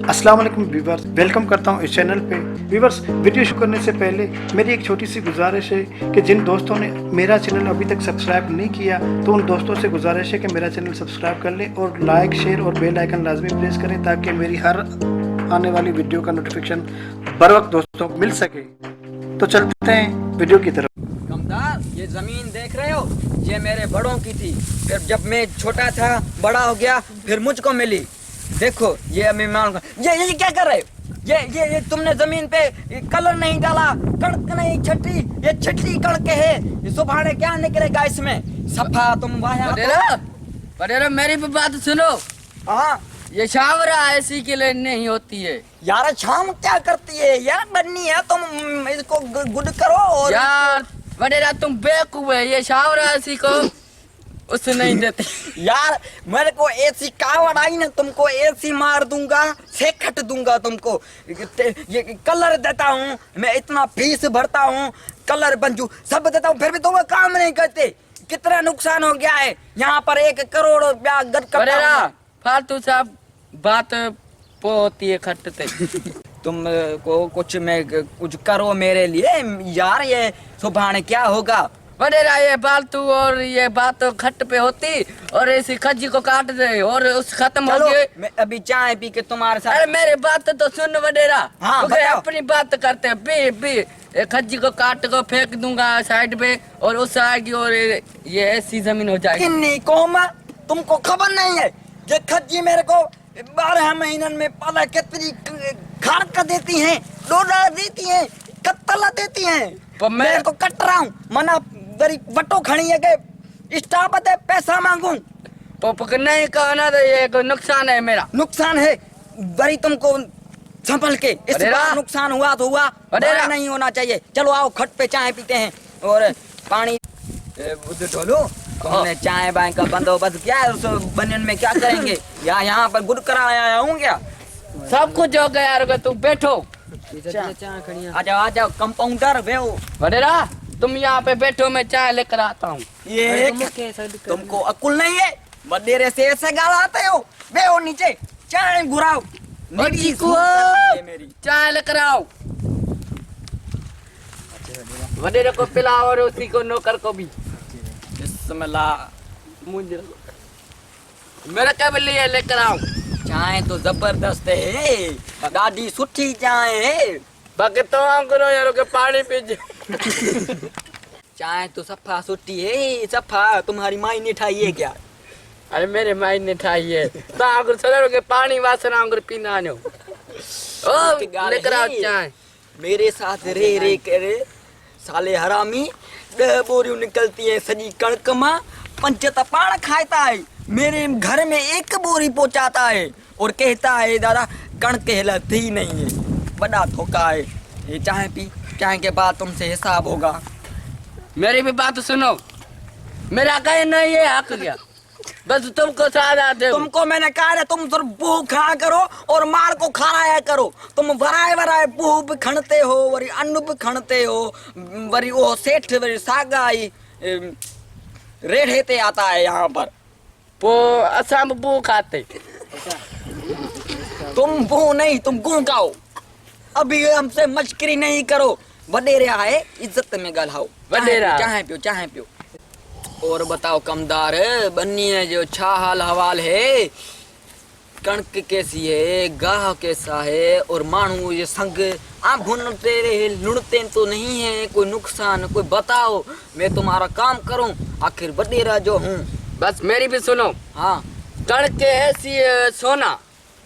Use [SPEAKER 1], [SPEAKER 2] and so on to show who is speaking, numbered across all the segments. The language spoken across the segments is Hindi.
[SPEAKER 1] अस्सलाम वालेकुम व्यूवर्स, वेलकम करता हूँ इस चैनल पे। व्यूवर्स, वीडियो शुरू करने से पहले मेरी एक छोटी सी गुजारिश है कि जिन दोस्तों ने मेरा चैनल अभी तक सब्सक्राइब नहीं किया तो उन दोस्तों से गुजारिश है कि मेरा चैनल सब्सक्राइब कर लें और लाइक, शेयर और बेल आइकन लाजमी प्रेस करें ताकि मेरी हर आने वाली वीडियो का नोटिफिकेशन बर वक्त दोस्तों को मिल सके। तो चलते हैं वीडियो की तरफ।
[SPEAKER 2] कमदार, ये जमीन देख रहे हो, ये मेरे बड़ों की थी। फिर जब मैं छोटा था, बड़ा हो गया, फिर मुझको मिली। देखो ये अभी ये क्या कर रहे हो? ये तुमने जमीन पे कलर नहीं डाला, कड़क नहीं छटी, ये छटी कड़क है। ये सुभाने क्या निकलेगा इसमें? सफा तुम
[SPEAKER 3] बडेरा मेरी भी बात सुनो।
[SPEAKER 2] हाँ
[SPEAKER 3] ये शावरा ऐसी के लिए नहीं होती है
[SPEAKER 2] यार। शाम क्या करती है यार? बननी है तुम इसको गुड करो। और
[SPEAKER 3] यार बडेरा तुम बेवकूफ है, ये शावरा ऐसी को उस नहीं देते।
[SPEAKER 2] यार मेरे को ऐसी कावड़ आई ना, तुमको ऐसी मार दूंगा, सेकट दूंगा तुमको। ये कलर देता हूँ मैं, इतना फीस भरता हूँ, कलर बंजू सब देता हूँ, फिर भी तुम काम नहीं करते। कितना नुकसान हो गया है यहाँ पर। 1 करोड़ रुपया
[SPEAKER 3] बडेरा फालतू सब बात होती है खटते।
[SPEAKER 2] तुम को कुछ करो मेरे लिए यार। ये सुभाने क्या होगा?
[SPEAKER 3] बडेरा ये फालतू और ये बात खट पे होती और इसी खज्जी को काट दे और उस खत्म हो गए।
[SPEAKER 2] मैं अभी चाय पी के तुम्हारे साथ।
[SPEAKER 3] अरे मेरी बात तो सुन बडेरा।
[SPEAKER 2] हाँ,
[SPEAKER 3] तो अपनी बात करते हैं। बी खज्जी को काट को फेंक दूंगा साइड पे और उस आएगी और ये ऐसी जमीन हो जाएगी।
[SPEAKER 2] किन्नी कौम, तुमको खबर नहीं है? ये खज्जी मेरे को 12 महीनन में पता कितनी खाड़ देती हैं, डोडा देती हैं, कत्तला देती हैं। मैं तो कट रहा हूँ मना गरीब वटो खड़ी है के स्टाफ है, पैसा मांगू
[SPEAKER 3] नहीं कहना तो ये कोई नुकसान है मेरा।
[SPEAKER 2] नुकसान है बड़ी, तुमको संभल के। इस बार नुकसान हुआ तो हुआ, बड़ा नहीं होना चाहिए। चलो आओ खट पे चाय पीते हैं और पानी ढोलो। तुमने चाय बाय का बंदोबस्त किया है, उस बनियन में क्या करेंगे? यहाँ पर गुड़ करा आया हूँ क्या?
[SPEAKER 3] सब कुछ हो गया यार, तुम बैठो।
[SPEAKER 2] आ जाओ कंपाउंडर वे
[SPEAKER 3] बडेरा तुम यहाँ पे बैठो, मैं चाय लेकर आता हूँ।
[SPEAKER 2] ये तुमको अकुल नहीं है? बडेरे से ऐसे गालाते हो? वे हो नीचे चाय घुराओ।
[SPEAKER 3] मेरी चाय लेकर आओ। बडेरे को पिलाओ और उसी को नौकर को भी।
[SPEAKER 2] बिस्मिल्लाह।
[SPEAKER 3] मुझे मेरा क्या लिए लेकर आओ।
[SPEAKER 2] चाय तो जबरदस्त है, दादी सुठी चाय है।
[SPEAKER 3] बाकी तो करो यार के पानी पी।
[SPEAKER 2] चाय तो सफा सुठी है, सफा। तुम्हारी माई ने ठाई है क्या?
[SPEAKER 3] अरे मेरे माई ने ठाई है तो सर के पानी वासना पीना नो। ओ लेकर आओ चाय।
[SPEAKER 2] मेरे साथ रे करे साले हरामी। 10 बोरियों निकलती है सजी कणक मां, 5 तपाड़ खाता है। मेरे घर में 1 बोरी पहुंचाता है और कहता है दादा कणक हिलती नहीं है। बड़ा धोखा है। ये चाय पी, चाय के बाद तुमसे हिसाब होगा।
[SPEAKER 3] मेरी भी बात सुनो, मेरा कहीं नहीं है हक गया, बस तुमको सादा दे।
[SPEAKER 2] तुमको मैंने कहा है तुम सिर्फ बूह खा करो और मार को खाया करो। तुम वराए बूह भी खणते हो, वरी अन्न भी खणते हो, वरी वो सेठ वरी सागाई रेढ़े ते आता है यहाँ पर।
[SPEAKER 3] असम बू खाते।
[SPEAKER 2] तुम बू नहीं, तुम गू खाओ। अभी हमसे मस्करी नहीं करो। वडेरे आए इज्जत में गलाओ।
[SPEAKER 3] वडेरा
[SPEAKER 2] चाहे पियो, चाहे पियो। और बताओ कमदार, बन्नी है जो छा हाल हवाल है? कणक कैसी है, गाह कैसा है? और मानू ये संग आप भुनते रहे, लुणते तो नहीं है? कोई नुकसान कोई बताओ, मैं तुम्हारा काम करूं। आखिर वडेरा जो हूँ।
[SPEAKER 3] बस मेरी भी सुनो।
[SPEAKER 2] हाँ,
[SPEAKER 3] कणक ऐसी सोना,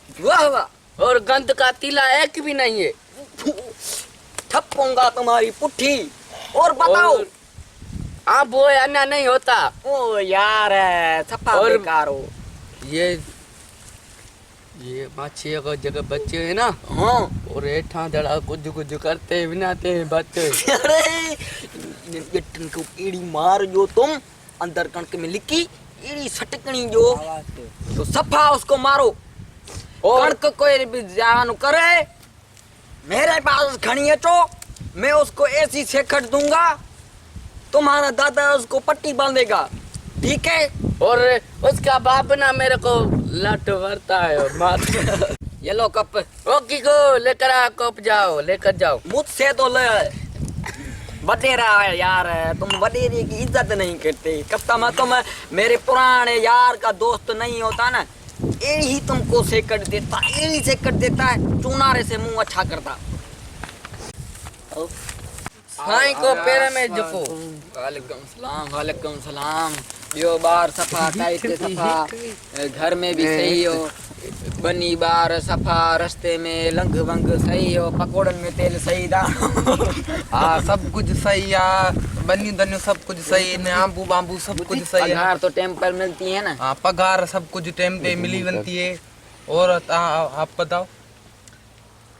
[SPEAKER 2] वाह वाह,
[SPEAKER 3] और गंद का तीला एक भी नहीं है।
[SPEAKER 2] ठप्पूंगा तुम्हारी पुट्ठी। और बताओ।
[SPEAKER 3] आप वो अन्ना नहीं होता।
[SPEAKER 2] ओ यार सफा
[SPEAKER 3] और
[SPEAKER 2] बेकार हो।
[SPEAKER 3] ये माछी को जगह बच्चे है ना।
[SPEAKER 2] हाँ,
[SPEAKER 3] और हेठा दड़ा कुछ करते बिनाते बच्चे।
[SPEAKER 2] अरे ये को ईड़ी मार जो तुम अंदर कणक में लिखी ईड़ी सटकनी जो, तो सफा उसको मारो। और कणक कोई भी जान करे मेरे पास खड़ी है तो मैं उसको ऐसी सेकट दूंगा, तुम्हारा दादा उसको पट्टी बांधेगा। ठीक है?
[SPEAKER 3] और उसका बाप ना मेरे को लट भरता है और मार
[SPEAKER 2] ये लो कप।
[SPEAKER 3] ओ कीको लेकर आ कप, जाओ लेकर जाओ।
[SPEAKER 2] मुझसे तो ले वडेरा है यार, तुम वडेरे की इज्जत नहीं करते। कसम है, तुम मेरे पुराने यार का दोस्त नहीं होता ना, यही तुमको सेकट देता, यही सेकट देता है, चुनारे से मुंह अच्छा करता।
[SPEAKER 3] साईं को पैर में झुको।
[SPEAKER 2] वालेकुम सलाम, वालेकुम सलाम। यो बार सफा टाइट सफा, घर में भी सही हो, बनी बार सफा, रस्ते में लंघ वंघ सही हो, पकोड़न में तेल सही डालो।
[SPEAKER 4] हाँ सब कुछ सही है, बनी दन्यू सब कुछ सही है, आंबू बांबू सब कुछ सही है।
[SPEAKER 2] पगार तो टाइम पर मिलती है ना?
[SPEAKER 4] हाँ पगार सब कुछ टाइम पे मिली बनती है। और आप बताओ।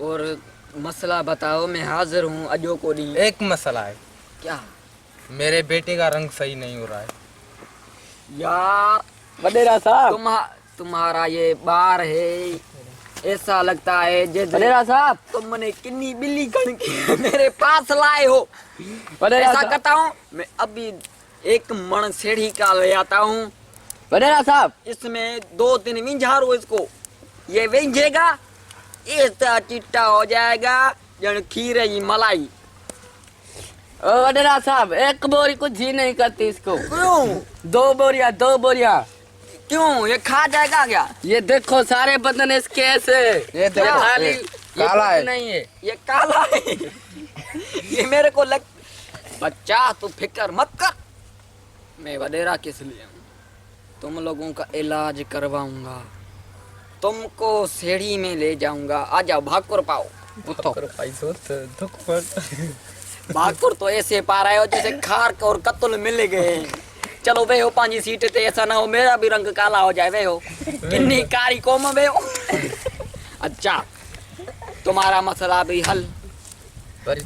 [SPEAKER 2] और मसला बताओ, मैं हाजिर हूँ अजो को नहीं।
[SPEAKER 4] एक मसला है,
[SPEAKER 2] क्या?
[SPEAKER 4] मेरे बेटे का रंग सही नहीं हो रहा है
[SPEAKER 2] यार
[SPEAKER 3] वडेरा साहब,
[SPEAKER 2] तुम्हारा ये बार है, ऐसा लगता है जैसे
[SPEAKER 3] वडेरा साहब,
[SPEAKER 2] तुमने किन्नी बिल्ली गण के मेरे पास लाए हो।
[SPEAKER 3] वडेरा
[SPEAKER 2] ऐसा
[SPEAKER 3] साहब,
[SPEAKER 2] करता हूँ मैं, अभी एक मण सेढ़ी का ले आता हूँ,
[SPEAKER 3] वडेरा साहब,
[SPEAKER 2] इसमें 2-3 विंझारो इसको, ये विंझेगा, ऐसा चिट्टा हो जाएगा जन खीरे की मलाई।
[SPEAKER 3] ओ वडेरा साहब, एक बोरी कुछ ही नहीं करती इसको।
[SPEAKER 2] क्यों?
[SPEAKER 3] 2 बोरिया।
[SPEAKER 2] क्यों, ये खा जाएगा क्या?
[SPEAKER 3] ये देखो सारे बदन इसके ऐसे।
[SPEAKER 4] ये देखो,
[SPEAKER 3] खाली
[SPEAKER 4] ये
[SPEAKER 3] ये
[SPEAKER 4] काला
[SPEAKER 3] कुछ
[SPEAKER 4] है।
[SPEAKER 3] नहीं है।
[SPEAKER 2] ये काला है। ये मेरे को लग, बच्चा तू फिक्र मत कर, मैं वडेरा किस लिए हूँ, तुम लोगों का इलाज करवाऊंगा, तुमको सीढ़ी में ले जाऊंगा। आ जाओ, भागपुर पाओ। भागपुर तो ऐसे पा रहे हो जैसे खार और कत्ल मिल गए। चलो वे हो 5 सीट थे, ऐसा ना हो मेरा भी रंग काला हो जाए। वे हो किन्नी कारी कोम वे हो। अच्छा, तुम्हारा मसला भी हल।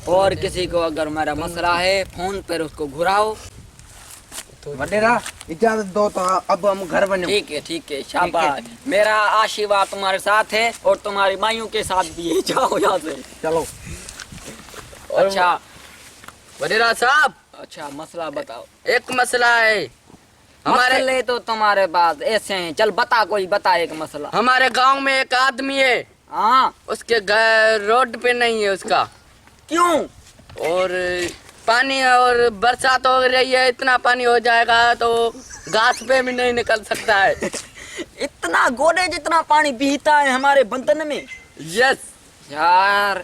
[SPEAKER 2] और किसी को अगर मेरा मसला है, फोन पर उसको घुराओ।
[SPEAKER 4] वडेरा इजाजत दो तो अब हम घर बने।
[SPEAKER 2] ठीक है, शाबाश। मेरा आशीर्वाद तुम्हारे साथ है और तुम्हारी माइयों के साथ भी है। जाओ यहाँ से,
[SPEAKER 4] चलो।
[SPEAKER 2] अच्छा
[SPEAKER 3] वडेरा साहब,
[SPEAKER 2] अच्छा, मसला बताओ।
[SPEAKER 3] एक मसला है हमारे।
[SPEAKER 2] मसले तो तुम्हारे पास ऐसे हैं, चल बता, कोई बता एक मसला।
[SPEAKER 3] हमारे गांव में एक आदमी है,
[SPEAKER 2] हाँ,
[SPEAKER 3] उसके घर रोड पे नहीं है उसका,
[SPEAKER 2] क्यों?
[SPEAKER 3] और पानी और बरसात हो रही है, इतना पानी हो जाएगा तो घास पे भी नहीं निकल सकता है।
[SPEAKER 2] इतना गोडे जितना पानी पीता है हमारे बंधन में।
[SPEAKER 3] यस
[SPEAKER 2] यार,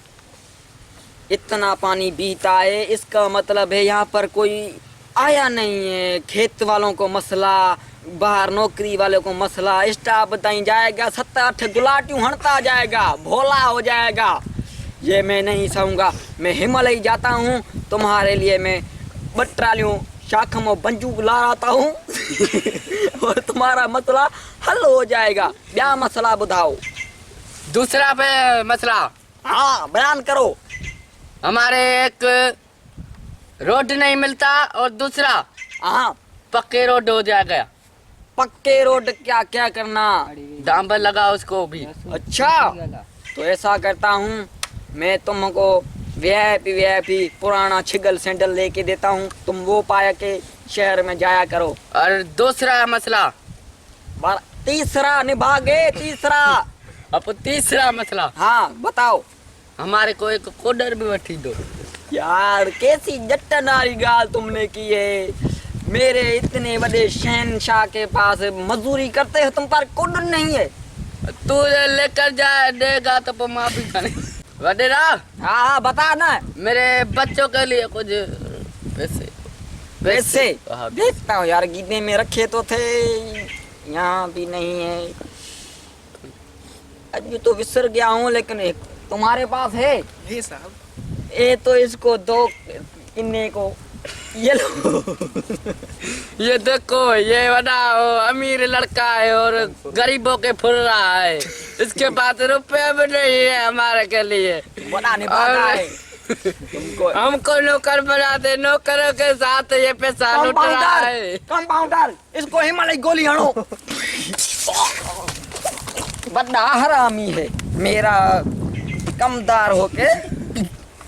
[SPEAKER 2] इतना पानी पीता है, इसका मतलब है यहाँ पर कोई आया नहीं है। खेत वालों को मसला, बाहर नौकरी वाले को मसला, स्टाफ बताई जाएगा, 7-8 गुलाटियों हड़ता जाएगा, भोला हो जाएगा। ये मैं नहीं सहूँगा। मैं हिमालय जाता हूँ, तुम्हारे लिए मैं बट्रालियों शाखम और बंजू ला आता हूँ। और तुम्हारा मसला हल हो जाएगा। क्या मसला बताओ?
[SPEAKER 3] दूसरा पे मसला,
[SPEAKER 2] हाँ, बयान करो।
[SPEAKER 3] हमारे एक रोड नहीं मिलता, और दूसरा
[SPEAKER 2] हाँ,
[SPEAKER 3] पक्के रोड हो जाएगा।
[SPEAKER 2] पक्के रोड क्या क्या करना?
[SPEAKER 3] डांबर लगा उसको भी।
[SPEAKER 2] अच्छा, तो ऐसा करता हूँ, मैं तुमको वीआईपी पुराना छिगल सैंडल लेके देता हूँ, तुम वो पाया के शहर में जाया करो।
[SPEAKER 3] और दूसरा मसला,
[SPEAKER 2] तीसरा निभा गए, तीसरा।
[SPEAKER 3] अब तीसरा मसला,
[SPEAKER 2] हाँ बताओ।
[SPEAKER 3] हमारे को एक कोडर भी बैठी दो।
[SPEAKER 2] यार, कैसी जट्टनारी गाल तुमने की है। मेरे इतने बड़े शहनशाह के पास मजदूरी करते हो, तुम पर कोडर नहीं है।
[SPEAKER 3] तू लेकर जा देगा तो माफी खाने। वडेरा,
[SPEAKER 2] हाँ, बता ना।
[SPEAKER 3] मेरे बच्चों के लिए कुछ
[SPEAKER 2] पैसे
[SPEAKER 3] हाँ।
[SPEAKER 2] देखता हूँ यार, गीने में रखे तो थे, यहाँ भी नहीं है। अभी तो विसर गया हूँ, लेकिन एक तुम्हारे पास है।
[SPEAKER 4] ये साहब,
[SPEAKER 2] ये तो इसको दो किन्ने को, ये लो।
[SPEAKER 3] ये देखो, ये बड़ा अमीर लड़का है और गरीबों के फुल रहा है। इसके पास रुपए भी नहीं है हमारे के लिए।
[SPEAKER 2] बड़ा निभाता
[SPEAKER 3] और-
[SPEAKER 2] है तुमको।
[SPEAKER 3] हमको नौकर बना दे, नौकरों के साथ ये पैसा लुट रहा है।
[SPEAKER 2] कंपाउंडर, इसको हिमालय गोली हड़ो। बड़ा हरामी है, मेरा कमदार होके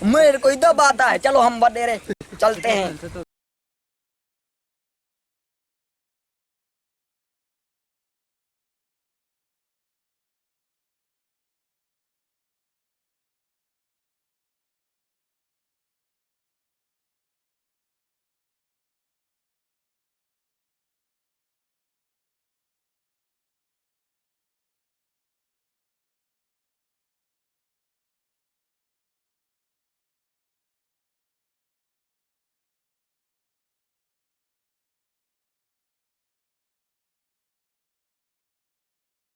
[SPEAKER 2] मेरे को ही दबाता है। चलो हम बडेरे चलते हैं।